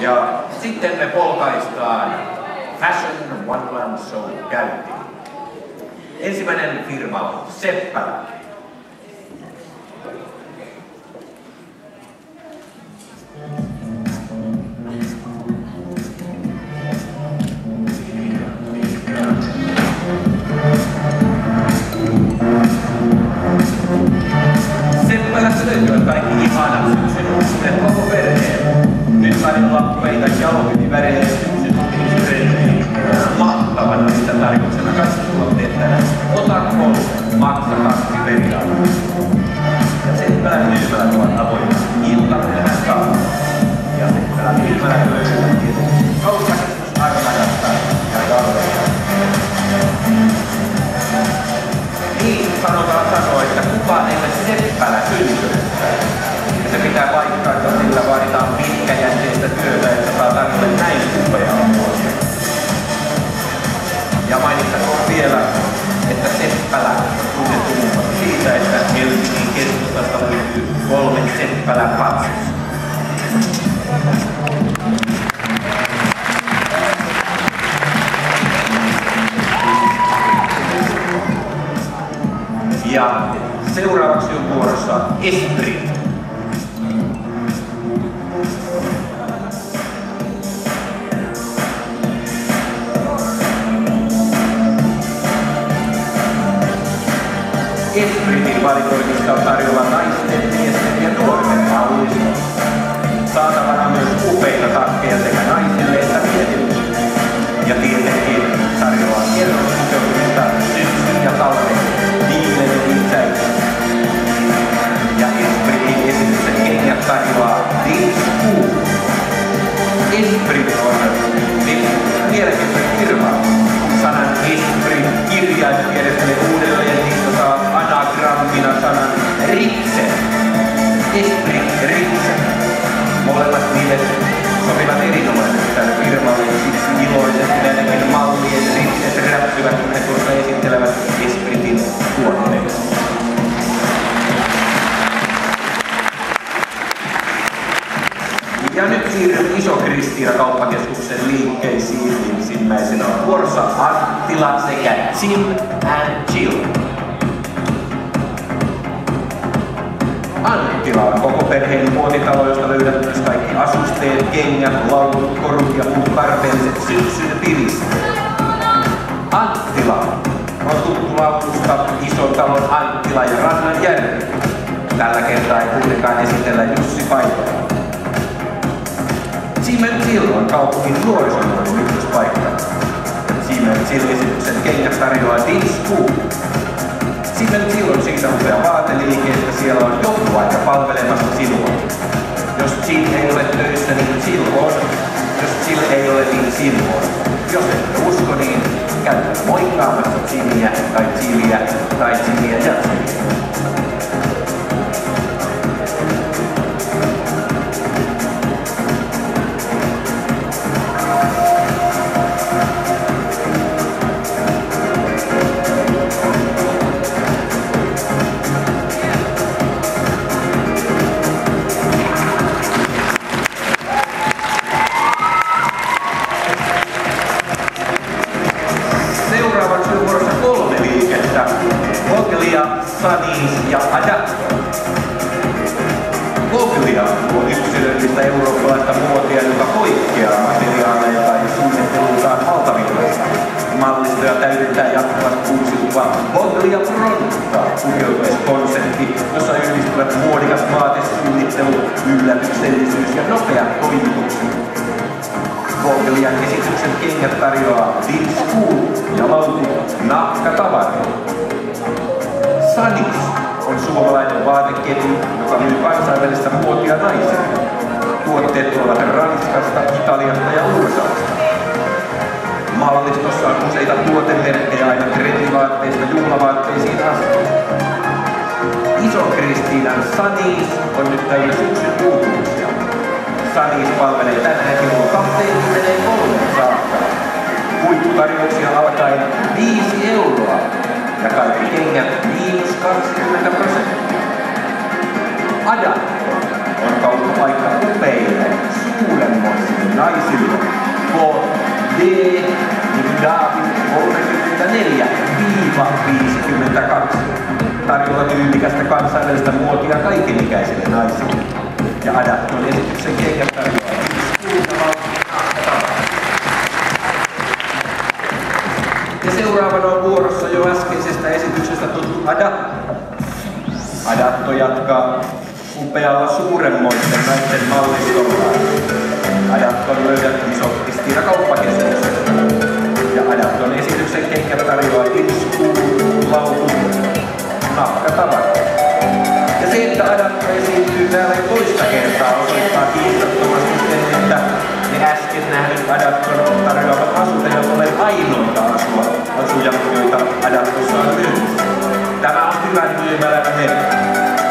Ja sitten me polkaistaan Fashion One Man Show käyntiin. Ensimmäinen firma on Seppälä. Seppälässä löytyvät kaikki ihanat syksyn uudet koko perheen. Nyt värilappeita, jauhivärejä, syksyn uutisrendejä. Mahtavana niitä tarjoksena kaikki tuotteet tänään. Ota 3, maksa 2 periaatteella. Ja Seppälän myymälät ovat avoinna iltamyöhään saakka. Ja Seppälän myymälät löytyvät tietysti kauppakeskus Armadasta ja Galleria. Niin sanoa, että kukaan ei ole Seppälä syntynyttä. Ja se pitää paikkaansa, sillä vaaditaan pitkäjänteistä työtä, että saa tarjolle näin upeaa vuosia. Ja mainittakoon vielä, että Seppälä on tunnettu siitä, että Helsingin keskustasta löytyy 3 Seppälän katsosta. Ja seuraavaksi on vuorossa Esprit. Espritin valikoimista on tarjolla naisten, miesten ja nuorten mallisto. Saatavana myös upeita takkeja sekä naisille että miehille. Ja tietenkin tarjoaa kierrospukeutumista syksyn ja talven viimeinen täysin. Ja Espritin esityksen kengät tarjoaa Dinscool. Esprit on mielenkiintoinen firma. Sanan Esprit kirjaimet järjestelee uudelleen, niistä saa anagrammina sanan Riksen. Esprit Riksen. Molemmat nimet sopivat erinomaisesti tälle firmalle, siksi iloisesti näidenkin mallien Rikset räpsyvät, kun he tuossa esittelevät Espritin tuotteita. Ja nyt siirrymme Iso-Kristiina kauppakeskuksen liikkeisiin. Ensimmäisenä on vuorossa Anttila sekä Tim and Jill. Anttila on koko perheen muotitalo, josta löydät myös kaikki asusteet, kengät, laudut, korut ja muut tarpeelliset syksyn piristeet. Anttila on tuttu laulusta Ison talon Anttila ja Rannan Järvi. Tällä kertaa ei kuitenkaan esitellä Jussi Paikalla. Tim and Jill on kaupungin nuorisomuodon ykköspaikka. Tim and Jill-esityksen kengät tarjoaa Dinscool. Tim and Jill on siitä upea vaateliike, että siellä on joku aika palvelemassa sinua. Jos Jill ei ole töissä, niin Jill on. Jos Jill ei ole, niin Jill on. Jos et usko, niin käy moikkaamassa Jilliä tai Jilliä tai Jilliä ja Jilliä. Seuraavaksi on vuorossa 3 liikettä. Voglia, Sanis ja Adapto. Voglia on yksilöllistä eurooppalaista muotia, joka poikkeaa materiaaleilta ja suunnittelultaan valtavirroista. Mallistoja täydentää jatkuvasti uusiutuva Voglia Pronta pukeutumiskonsepti, jossa yhdistyvät muodikas vaatesuunnittelu, yllätyksellisyys ja nopea toimitukset. Voglian esityksen kengät tarjoaa Dinscool ja lautu Nahkatavaraa. Sanis on suomalainen vaateketju, joka myy kansainvälistä muotia naisille. Tuotteet tulevat Ranskasta, Italiasta ja USAsta. Mallistossa on useita tuotemerkkejä aina trendivaatteista juhlavaatteisiin asti. Iso-Kristiinan Sanis on nyt täynnä syksyn uutuuksia. Sanis palvelee tänään kello 23 saakka. Huipputarjouksia alkaen 5 euroa ja kaikki kengät -20%. Adapto on kauppapaikka upeille suuremmoisille naisille. KD David 34-52. Tarjolla tyylikästä kansainvälistä muotia kaikenikäisille naisille. Ja Adapton esityksen kengät tarjoaa ja seuraavana on vuorossa jo äskeisestä esityksestä tuttu Adatto. Adatto jatkaa upealla suuremmoisten naisten mallistollaan. Adatto on löydetty Soppistiina kauppakeskuksesta. Ja Adapton esityksen kengät tarjoaa irskuun, laukun, nahkatavaraa. Ja se, että Adatto esiintyy täällä toista kertaa, osoittaa kiistattomasti sen, että ne äsken nähdyt Adapton tarjoavat asut eivät ole ainoita asuja, joita Adaptossa on myynnissä. Tämä on hyvän myymälänä merkki.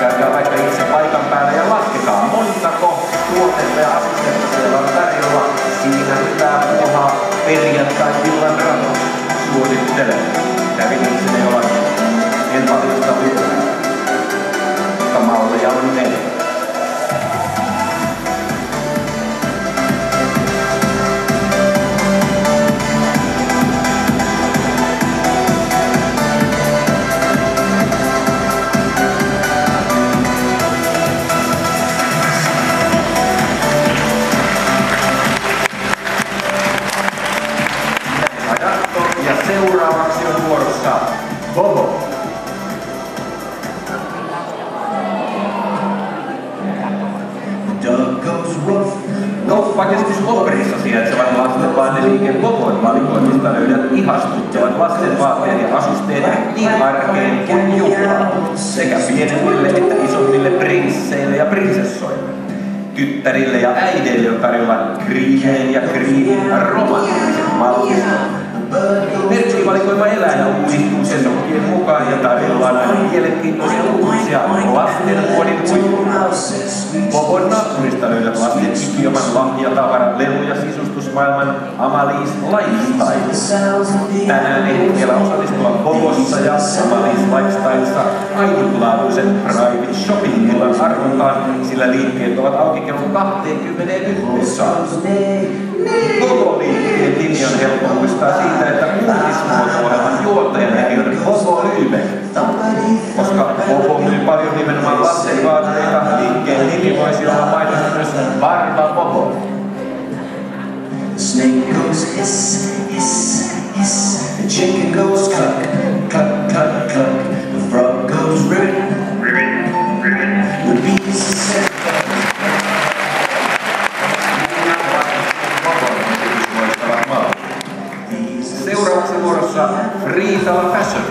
Käykää vaikka itse paikan päällä ja laskekaa montako tuotetta ja asustetta siellä on tarjolla. Siinä hyvää puuhaa perjantai-illan rannassa. Suosittelen. Kävin itse ne ovat. En valista mitään. Mutta malleja on ne. Seuraavaksi on vuorossa Bobo. Kauppakeskus Obrissa sijaitsevan lastenvaateliike Bobon valikoimista löydät ihastuttavat lastenvaatteet ja asusteet niin arkeen kuin juhlaan, sekä pienemmille että isommille prinsseille ja prinsessoille. Tyttärille ja äideille on tarjolla kriimeen ja kriimin romanttiset mallistot. Merkkivalikoima elää ja uudistuu sesongien mukaan ja tarjoillaan aina mielenkiintoisia uutisia lasten vuodin huipulla. Bobon naapurista löydät lasten ikioman lahjatavaran lelu- ja sisustusmaailman Amalie's Lifestyle. Tänään ei vielä osallistua Bobossa ja Amalie's Lifestylessa ainutlaatuisen private shopping-illan arvontaan, sillä liikkeet ovat auki kello 21 saakka. Bobo-liikkeen nimi on helppo muistaa siitä, että uutismuoto-ohjelman juontajan nimi on Bobo Lübeck. Koska Bobo myy paljon nimenomaan lastenvaatteita, liikkeen nimi voisi olla mainittu myös Barba Bobo. The snake goes hiss, hiss, hiss. The chicken goes cluck, cluck, cluck, cluck. The frog goes ribbit, ribbit, ribbit. The bees say seuraavaksi vuorossa Friitala Fashion.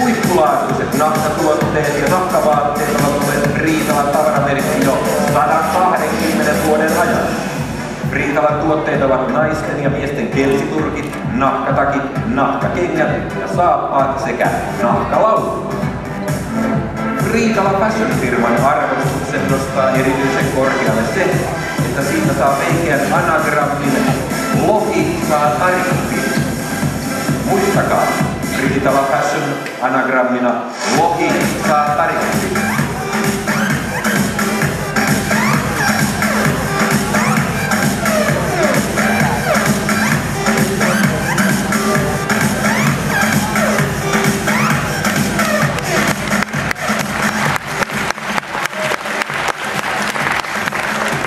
Huippulaatuiset nahkatuotteet ja nahkavaatteet ovat olleet Friitalan tavaramerkki jo 120 vuoden ajan. Friitalan tuotteet ovat naisten ja miesten kelsiturkit, nahkatakit, nahkakengät ja saappaat sekä nahkalaukut. Friitala Fashion-firman arvostuksen nostaa erityisen korkealle se, että siitä saa veikeän anagrammin Lohi saa tariffin. Muistakaa, Friitala Fashion anagrammina Lohi saa tariffin.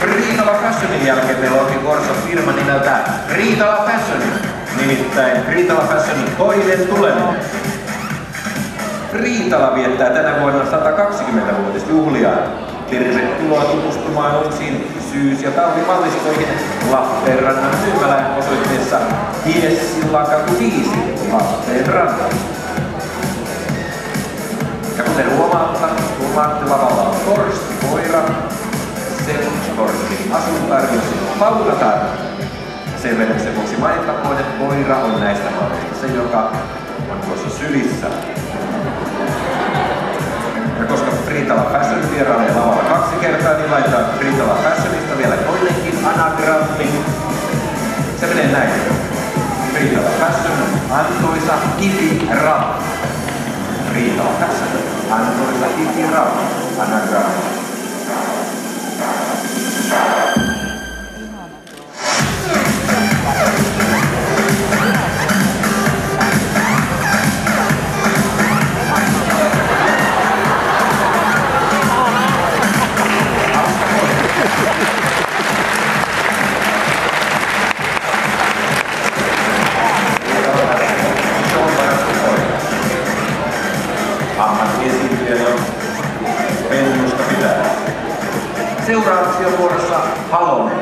Friitala Fashionin jälkeen meillä onkin vuorossa firma nimeltä Friitala Fashion, nimittäin Friitala Fashionin toinen tuleminen. Friitala viettää tänä vuonna 120-vuotisjuhliaan. Tervetuloa tutustumaan uusiin syys- ja talvimallistoihin Lappeenrannan myymälään osoitteessa Hiessilakatu 5 Lappeenrannalla. Ja kuten huomaatte lavalla on Torsti Koira, sen Torstin asuntarjous Paulatar. Sen vedoksen vuoksi mainittakoon, että Koira on näistä malleista se, joka on tuossa sylissä. Ja koska Friitala Fashion vierailee lavalla 2 kertaa, niin laitetaan Friitala Fashionista vielä toinenkin anagrammi. Se menee näin. Antoisa kipirauha. Riita on tässä. Antoisa kipirauha. Anna rauha. Pennusta pitää. Seuraavaksi on vuorossa Halonen.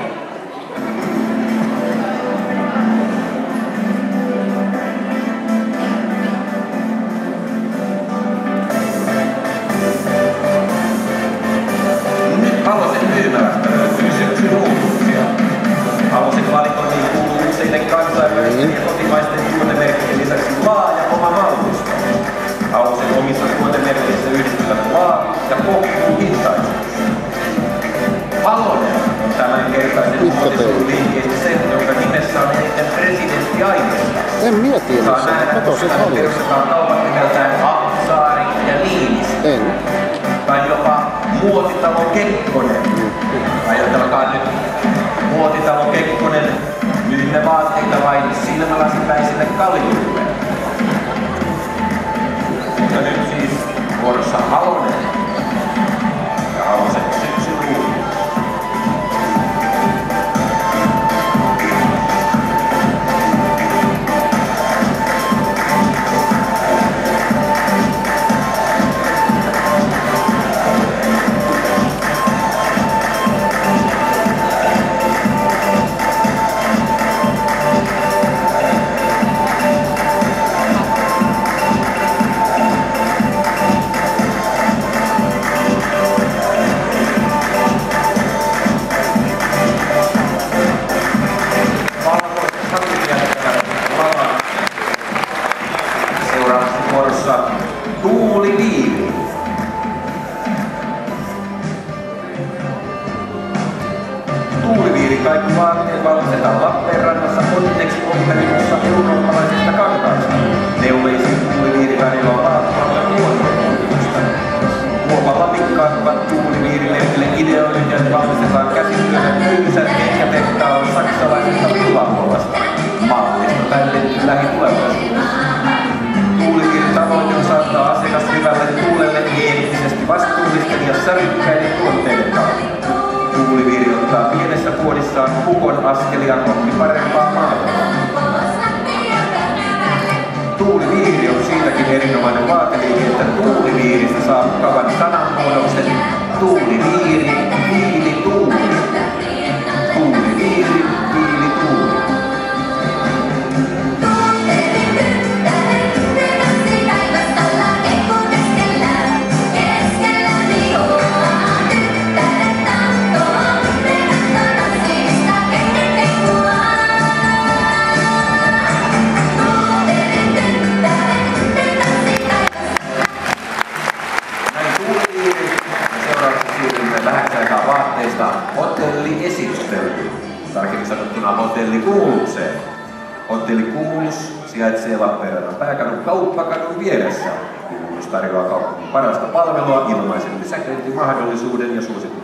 Nyt Halosen myymälästä löytyy syksyn uutuuksia. Halosen valikoimiin kuuluu useiden kansainvälisten ja kotimaisten tuotemerkkien lisäksi laaja oma mallisto. Halosen omissa tuotemerkkeissä yhdistyvät laatu ja kohtuuhintaisuus. Halonen on tämänkertaisen muotisuusliikkeestä sen, jonka nimessä on eniten presidentti-aineesta. En minä tiedä, kato se paljon. Perustetaan kaupat nimeltään Ahtisaari ja Niinistö. En. Tai jopa Muotitalo Kekkonen. Ajatelkaa nyt, Muotitalo Kekkonen myymme vaatteita vain silmälasipäisille kaljuille. Ja nyt siis vuorossa Halonen ja Halosen syksyn uutinen. Tuuliviiri. Tuuliviiri kaikki vaatteet valmistetaan Lappeenrannassa onneksi Ontariossa eurooppalaisesta kankaasta. Neuleisin tuuliviiri tarjoaa laatua ja luonnonotusta. Muovalla pikkaantuvat tuuliviirilehmille ideoinnit ja valmistetaan käsityötä Nyysän kenkätehtaalla saksalaisesta villahuolasta. Mallista täydetty lähitulevaisuudessa. Tuuliviirin tavoite on saattaa asiakas hyvälle tuulelle eettisesti vastuullisten ja särykkäiden tuotteiden kautta. Tuuliviiri ottaa pienessä puolissaan kukon askelia kohti parempaa maailmaa. Tuuliviiri on siitäkin erinomainen vaateliike, että tuuliviiristä saa mukavan sananmuodoksen tuuliviiri, viilituuli. Tuuliviiri, viilituuli. Hotelliesittely, tarkemmin sanottuna hotellikuulukseen. Hotelli Kuulus sijaitsee Lappeenrannan pääkadun kauppakadun vieressä. Kuulus tarjoaa kaupungin parasta palvelua, ilmaisen pysäköintimahdollisuuden ja suositun